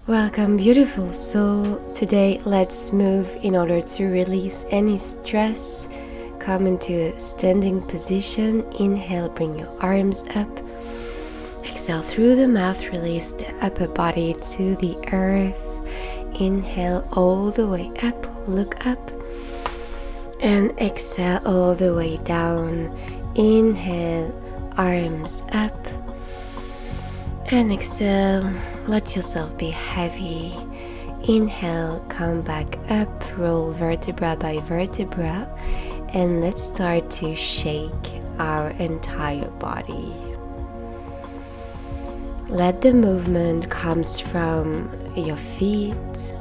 Welcome, beautiful soul. Today, let's move in order to release any stress. Come into a standing position. Inhale, bring your arms up. Exhale through the mouth, release the upper body to the earth. Inhale all the way up, look up. And exhale all the way down. Inhale, arms up. And exhale, let yourself be heavy. Inhale, come back up, roll vertebra by vertebra, and let's start to shake our entire body. Let the movement comes from your feet.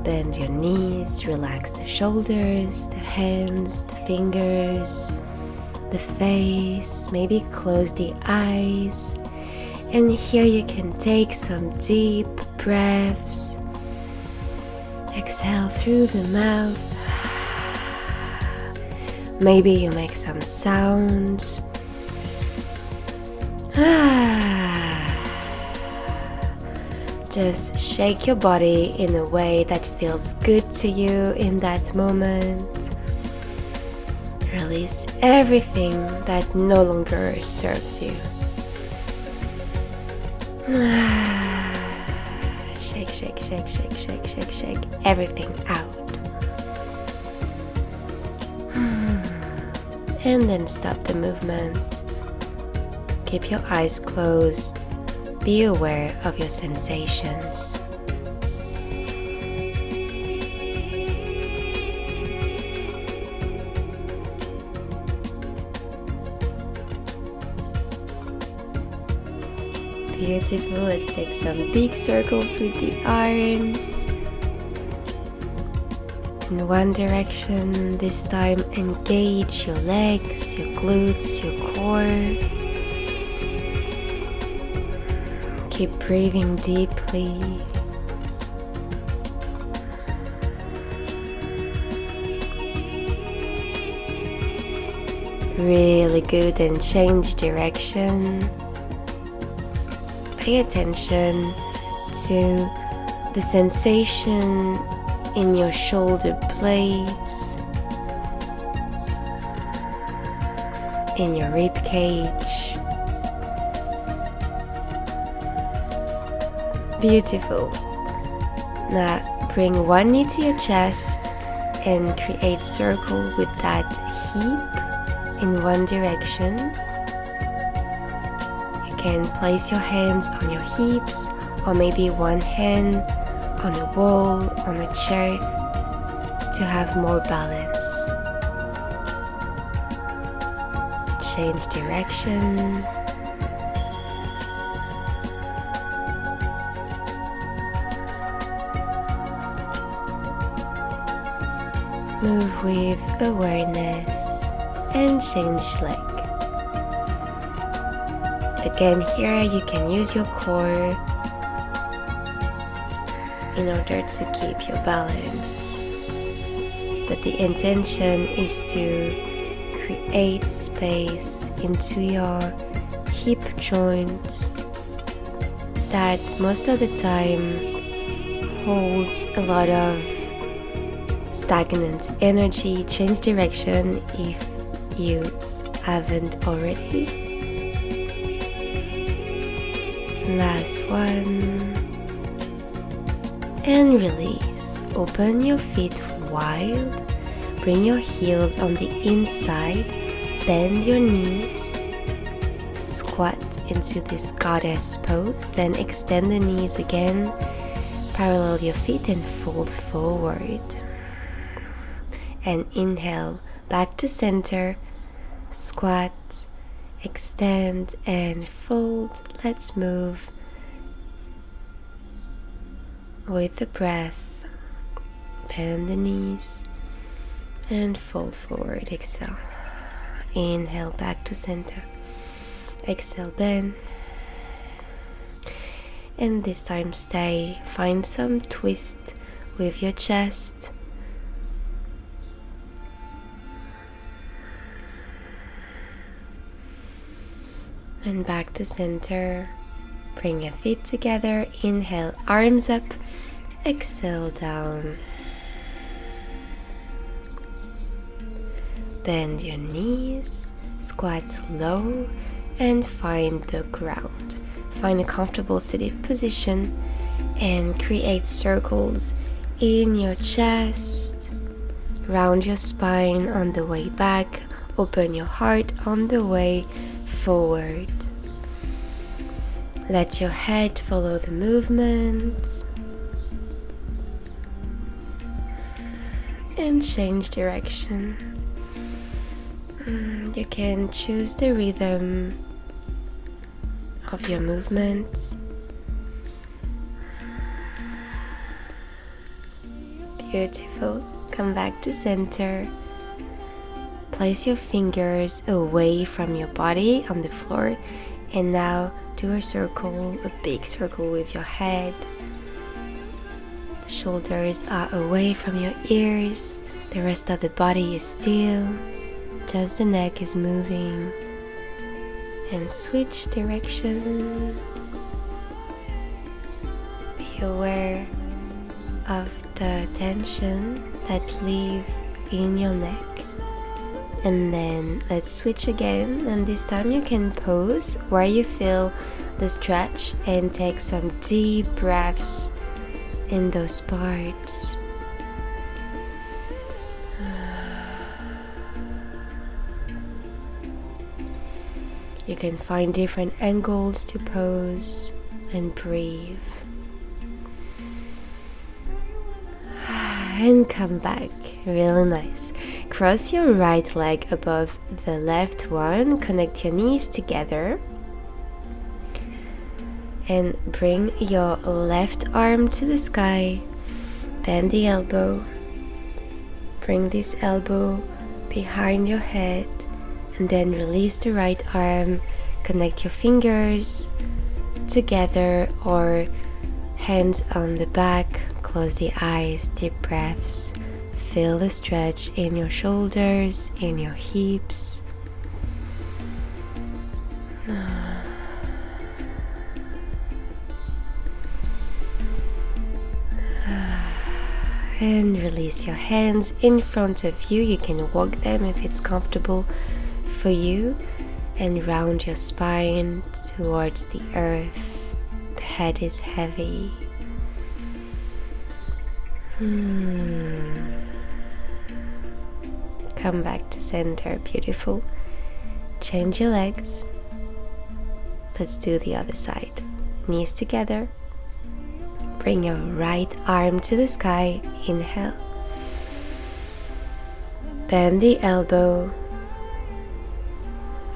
Bend your knees, relax the shoulders, the hands, the fingers, the face, maybe close the eyes. And here you can take some deep breaths. Exhale through the mouth. Maybe you make some sounds. Just shake your body in a way that feels good to you in that moment. Release everything that no longer serves you. Shake, shake, shake, shake, shake, shake, shake everything out. And then stop the movement. Keep your eyes closed. Be aware of your sensations. Beautiful. Let's take some big circles with the arms. In one direction, this time engage your legs, your glutes, your core. Keep breathing deeply. Really good, and change direction. Pay attention to the sensation in your shoulder blades, in your rib cage. Beautiful. Now bring one knee to your chest and create circle with that hip in one direction. You can place your hands on your hips, or maybe one hand on a wall, on a chair, to have more balance. Change direction. Move with awareness and change leg. Again, here you can use your core in order to keep your balance. But the intention is to create space into your hip joint that most of the time holds a lot of stagnant energy. Change direction if you haven't already. Last one. And release. Open your feet wide. Bring your heels on the inside. Bend your knees. Squat into this goddess pose. Then extend the knees again. Parallel your feet and fold forward. And inhale back to center. Squat. Extend and fold. Let's move with the breath. Bend the knees and fold forward. Exhale. Inhale back to center. Exhale, bend. And this time stay. Find some twist with your chest. And back to center. Bring your feet together. Inhale, arms up. Exhale, down. Bend your knees, squat low, and find the ground. Find a comfortable seated position and create circles in your chest. Round your spine on the way back. Open your heart on the way forward. Let your head follow the movement. And change direction. You can choose the rhythm of your movements. Beautiful. Come back to center. Place your fingers away from your body on the floor, and now do a circle, a big circle with your head. The shoulders are away from your ears. The rest of the body is still. Just the neck is moving. And switch direction. Be aware of the tension that live in your neck. And then let's switch again, and this time you can pause where you feel the stretch and take some deep breaths in those parts. You can find different angles to pose and breathe. And come back. Really nice. Cross your right leg above the left one. Connect your knees together. And bring your left arm to the sky. Bend the elbow. Bring this elbow behind your head. And then release the right arm. Connect your fingers together or hands on the back. Close the eyes, deep breaths. Feel the stretch in your shoulders, in your hips. And release your hands in front of you. You can walk them if it's comfortable for you. And round your spine towards the earth. The head is heavy. Come back to center. Beautiful. Change your legs. Let's do the other side. Knees together. Bring your right arm to the sky. Inhale. Bend the elbow.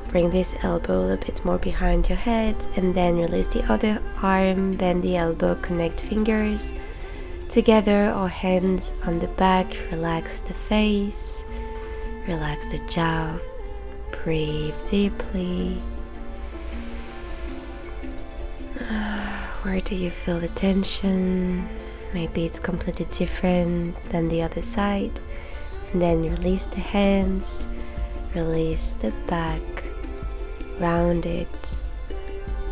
Bring this elbow a little bit more behind your head, and then release the other arm. Bend the elbow. Connect fingers together or hands on the back. Relax the face. Relax the jaw. Breathe deeply. Where do you feel the tension? Maybe it's completely different than the other side. And then release the hands. Release the back. Round it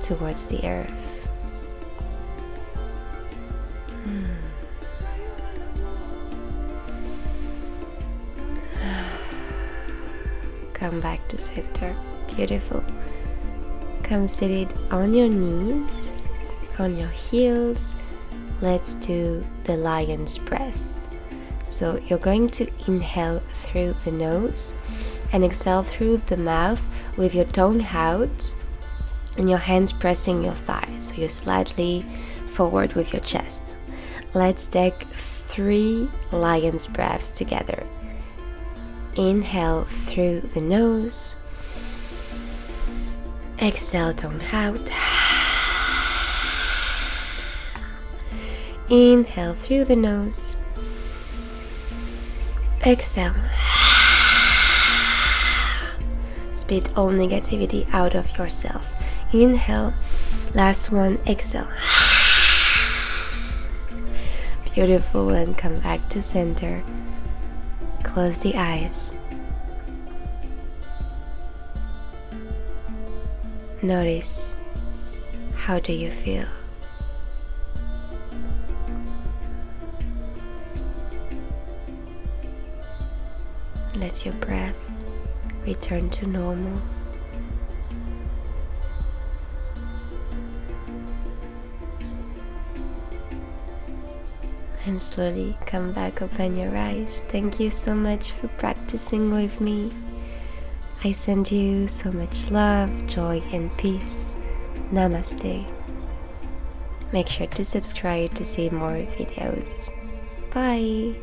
towards the earth. Come back to center. Beautiful. Come seated on your knees, on your heels. Let's do the lion's breath. So you're going to inhale through the nose and exhale through the mouth with your tongue out and your hands pressing your thighs. So you're slightly forward with your chest. Let's take 3 lion's breaths together. Inhale through the nose. Exhale, tongue out. Inhale through the nose. Exhale. Spit all negativity out of yourself. Inhale. Last one. Exhale. Beautiful. And come back to center. Close the eyes. Notice How do you feel? Let your breath return to normal. And slowly come back, open your eyes. Thank you so much for practicing with me. I send you so much love, joy, and peace. Namaste. Make sure to subscribe to see more videos. Bye.